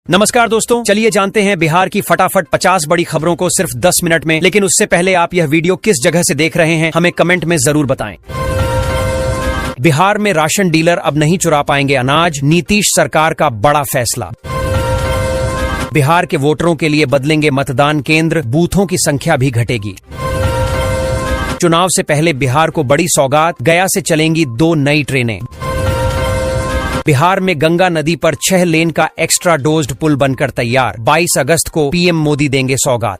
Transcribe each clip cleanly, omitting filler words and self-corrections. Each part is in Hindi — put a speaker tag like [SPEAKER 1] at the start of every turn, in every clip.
[SPEAKER 1] नमस्कार दोस्तों, चलिए जानते हैं बिहार की फटाफट 50 बड़ी खबरों को सिर्फ 10 मिनट में। लेकिन उससे पहले आप यह वीडियो किस जगह से देख रहे हैं हमें कमेंट में जरूर बताएं। बिहार में राशन डीलर अब नहीं चुरा पाएंगे अनाज, नीतीश सरकार का बड़ा फैसला। बिहार के वोटरों के लिए बदलेंगे मतदान केंद्र, बूथों की संख्या भी घटेगी। चुनाव से पहले बिहार को बड़ी सौगात, गया से चलेंगी 2 नई ट्रेनें। बिहार में गंगा नदी पर 6 लेन का एक्स्ट्रा डोज्ड पुल बनकर तैयार, 22 अगस्त को पीएम मोदी देंगे सौगात।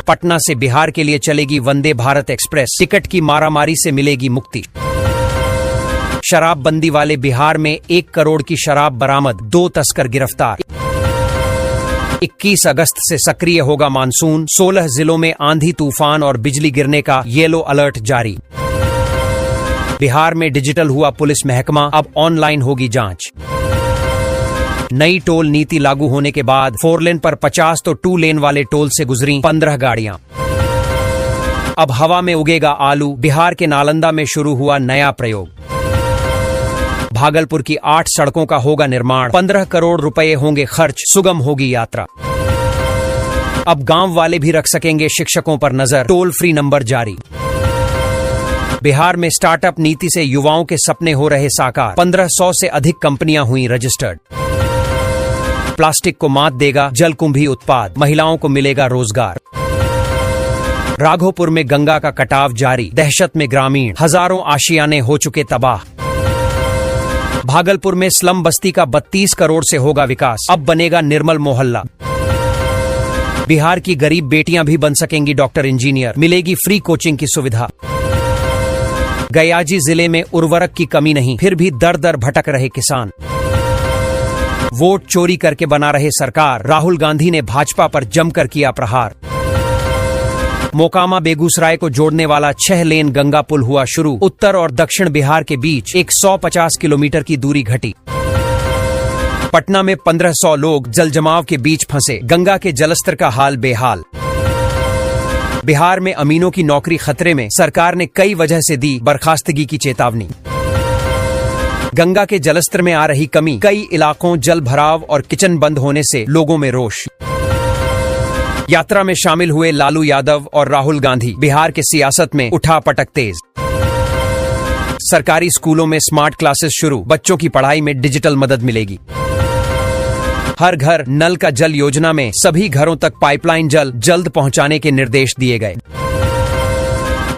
[SPEAKER 1] पटना से बिहार के लिए चलेगी वंदे भारत एक्सप्रेस, टिकट की मारामारी से मिलेगी मुक्ति। शराबबंदी वाले बिहार में 1 करोड़ की शराब बरामद, 2 तस्कर गिरफ्तार। 21 अगस्त से सक्रिय होगा मानसून, 16 जिलों में आंधी तूफान और बिजली गिरने का येलो अलर्ट जारी। बिहार में डिजिटल हुआ पुलिस महकमा, अब ऑनलाइन होगी जांच। नई टोल नीति लागू होने के बाद 4 लेन पर 50 तो 2 लेन वाले टोल से गुजरी 15 गाड़ियां। अब हवा में उगेगा आलू, बिहार के नालंदा में शुरू हुआ नया प्रयोग। भागलपुर की 8 सड़कों का होगा निर्माण, 15 करोड़ रुपए होंगे खर्च, सुगम होगी यात्रा। अब गांव वाले भी रख सकेंगे शिक्षकों पर नजर, टोल फ्री नंबर जारी। बिहार में स्टार्टअप नीति से युवाओं के सपने हो रहे साकार, 1500 से अधिक कंपनियां हुई रजिस्टर्ड। प्लास्टिक को मात देगा जलकुंभी उत्पाद, महिलाओं को मिलेगा रोजगार। राघोपुर में गंगा का कटाव जारी, दहशत में ग्रामीण, हजारों आशियाने हो चुके तबाह। भागलपुर में स्लम बस्ती का 32 करोड़ से होगा विकास, अब बनेगा निर्मल मोहल्ला। बिहार की गरीब बेटियां भी बन सकेंगी डॉक्टर इंजीनियर, मिलेगी फ्री कोचिंग की सुविधा। गयाजी जिले में उर्वरक की कमी नहीं, फिर भी दर दर भटक रहे किसान। वोट चोरी करके बना रहे सरकार, राहुल गांधी ने भाजपा पर जमकर किया प्रहार। मोकामा बेगूसराय को जोड़ने वाला 6 लेन गंगा पुल हुआ शुरू, उत्तर और दक्षिण बिहार के बीच 150 किलोमीटर की दूरी घटी। पटना में 1500 लोग जलजमाव के बीच फंसे, गंगा के जलस्तर का हाल बेहाल। बिहार में अमीनों की नौकरी खतरे में, सरकार ने कई वजह से दी बर्खास्तगी की चेतावनी। गंगा के जलस्तर में आ रही कमी, कई इलाकों जल भराव और किचन बंद होने से लोगों में रोष। यात्रा में शामिल हुए लालू यादव और राहुल गांधी, बिहार के सियासत में उठा पटक तेज। सरकारी स्कूलों में स्मार्ट क्लासेस शुरू, बच्चों की पढ़ाई में डिजिटल मदद मिलेगी। हर घर नल का जल योजना में सभी घरों तक पाइपलाइन जल जल्द पहुंचाने के निर्देश दिए गए।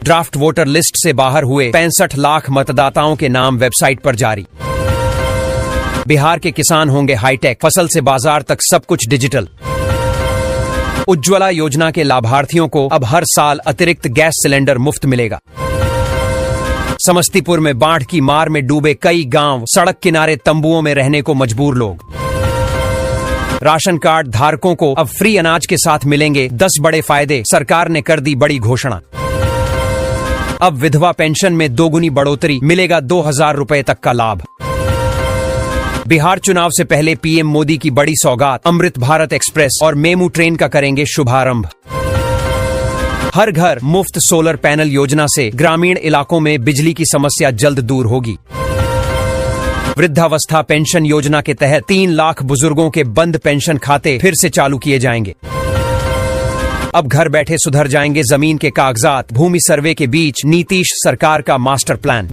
[SPEAKER 1] ड्राफ्ट वोटर लिस्ट से बाहर हुए 65 लाख मतदाताओं के नाम वेबसाइट पर जारी। बिहार के किसान होंगे हाईटेक, फसल से बाजार तक सब कुछ डिजिटल। उज्ज्वला योजना के लाभार्थियों को अब हर साल अतिरिक्त गैस सिलेंडर मुफ्त मिलेगा। समस्तीपुर में बाढ़ की मार में डूबे कई गांव, सड़क किनारे तंबुओं में रहने को मजबूर लोग। राशन कार्ड धारकों को अब फ्री अनाज के साथ मिलेंगे 10 बड़े फायदे, सरकार ने कर दी बड़ी घोषणा। अब विधवा पेंशन में 2 गुनी बढ़ोतरी, मिलेगा 2000 रुपए तक का लाभ। बिहार चुनाव से पहले पीएम मोदी की बड़ी सौगात, अमृत भारत एक्सप्रेस और मेमू ट्रेन का करेंगे शुभारंभ। हर घर मुफ्त सोलर पैनल योजना से ग्रामीण इलाकों में बिजली की समस्या जल्द दूर होगी। वृद्धावस्था पेंशन योजना के तहत 3 लाख बुजुर्गों के बंद पेंशन खाते फिर से चालू किए जाएंगे। अब घर बैठे सुधर जाएंगे जमीन के कागजात, भूमि सर्वे के बीच नीतीश सरकार का मास्टर प्लान।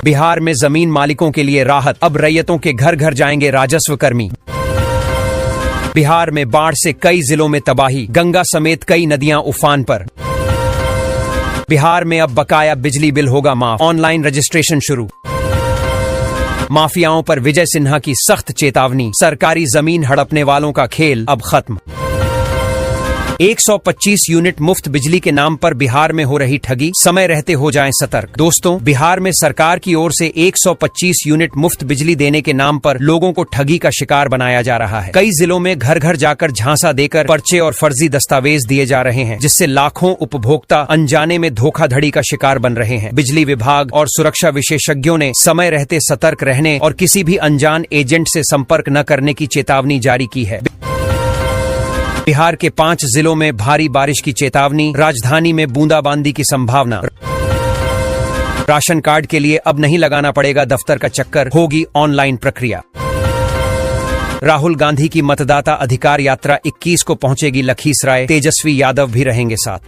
[SPEAKER 1] बिहार में जमीन मालिकों के लिए राहत, अब रैयतों के घर घर जाएंगे राजस्व कर्मी। बिहार में बाढ़ से कई जिलों में तबाही, गंगा समेत कई नदियां उफान पर। बिहार में अब बकाया बिजली बिल होगा माफ, ऑनलाइन रजिस्ट्रेशन शुरू। माफियाओं पर विजय सिन्हा की सख्त चेतावनी, सरकारी जमीन हड़पने वालों का खेल अब खत्म। 125 यूनिट मुफ्त बिजली के नाम पर बिहार में हो रही ठगी, समय रहते हो जाएं सतर्क। दोस्तों, बिहार में सरकार की ओर से 125 यूनिट मुफ्त बिजली देने के नाम पर लोगों को ठगी का शिकार बनाया जा रहा है। कई जिलों में घर घर जाकर झांसा देकर पर्चे और फर्जी दस्तावेज दिए जा रहे हैं, जिससे लाखों उपभोक्ता अनजाने में धोखाधड़ी का शिकार बन रहे हैं। बिजली विभाग और सुरक्षा विशेषज्ञों ने समय रहते सतर्क रहने और किसी भी अनजान एजेंट से संपर्क न करने की चेतावनी जारी की है। बिहार के 5 जिलों में भारी बारिश की चेतावनी, राजधानी में बूंदाबांदी की संभावना। राशन कार्ड के लिए अब नहीं लगाना पड़ेगा दफ्तर का चक्कर, होगी ऑनलाइन प्रक्रिया। राहुल गांधी की मतदाता अधिकार यात्रा 21 को पहुंचेगी लखीसराय, तेजस्वी यादव भी रहेंगे साथ।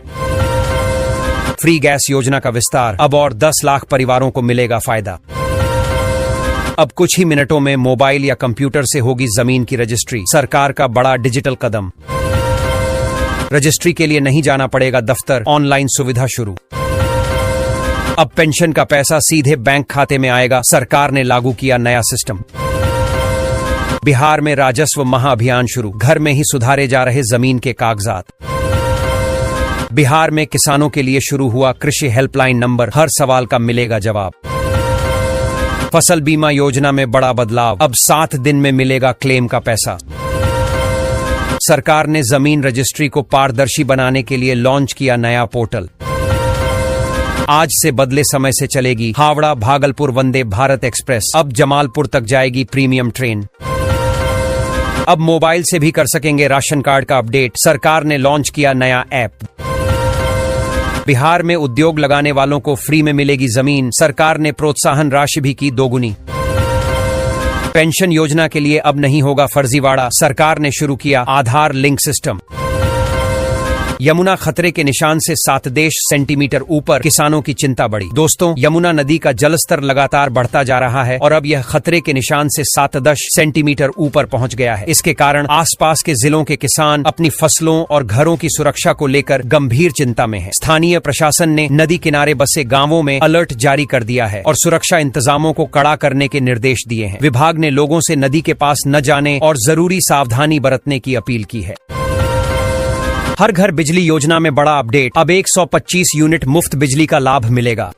[SPEAKER 1] फ्री गैस योजना का विस्तार, अब और 10 लाख परिवारों को मिलेगा फायदा। अब कुछ ही मिनटों में मोबाइल या कंप्यूटर से होगी जमीन की रजिस्ट्री, सरकार का बड़ा डिजिटल कदम। रजिस्ट्री के लिए नहीं जाना पड़ेगा दफ्तर, ऑनलाइन सुविधा शुरू। अब पेंशन का पैसा सीधे बैंक खाते में आएगा, सरकार ने लागू किया नया सिस्टम। बिहार में राजस्व महाअभियान शुरू, घर में ही सुधारे जा रहे जमीन के कागजात। बिहार में किसानों के लिए शुरू हुआ कृषि हेल्पलाइन नंबर, हर सवाल का मिलेगा जवाब। फसल बीमा योजना में बड़ा बदलाव, अब 7 दिन में मिलेगा क्लेम का पैसा। सरकार ने जमीन रजिस्ट्री को पारदर्शी बनाने के लिए लॉन्च किया नया पोर्टल। आज से बदले समय से चलेगी हावड़ा भागलपुर वंदे भारत एक्सप्रेस, अब जमालपुर तक जाएगी प्रीमियम ट्रेन। अब मोबाइल से भी कर सकेंगे राशन कार्ड का अपडेट, सरकार ने लॉन्च किया नया ऐप। बिहार में उद्योग लगाने वालों को फ्री में मिलेगी जमीन, सरकार ने प्रोत्साहन राशि भी की दोगुनी। पेंशन योजना के लिए अब नहीं होगा फर्जीवाड़ा, सरकार ने शुरू किया आधार लिंक सिस्टम। यमुना खतरे के निशान से 7 सेंटीमीटर ऊपर, किसानों की चिंता बढ़ी। दोस्तों, यमुना नदी का जलस्तर लगातार बढ़ता जा रहा है और अब यह खतरे के निशान से 7 सेंटीमीटर ऊपर पहुंच गया है। इसके कारण आसपास के जिलों के किसान अपनी फसलों और घरों की सुरक्षा को लेकर गंभीर चिंता में हैं। स्थानीय प्रशासन ने नदी किनारे बसे गांवों में अलर्ट जारी कर दिया है और सुरक्षा इंतजामों को कड़ा करने के निर्देश दिए हैं। विभाग ने लोगों से नदी के पास न जाने और जरूरी सावधानी बरतने की अपील की है। हर घर बिजली योजना में बड़ा अपडेट, अब 125 यूनिट मुफ्त बिजली का लाभ मिलेगा।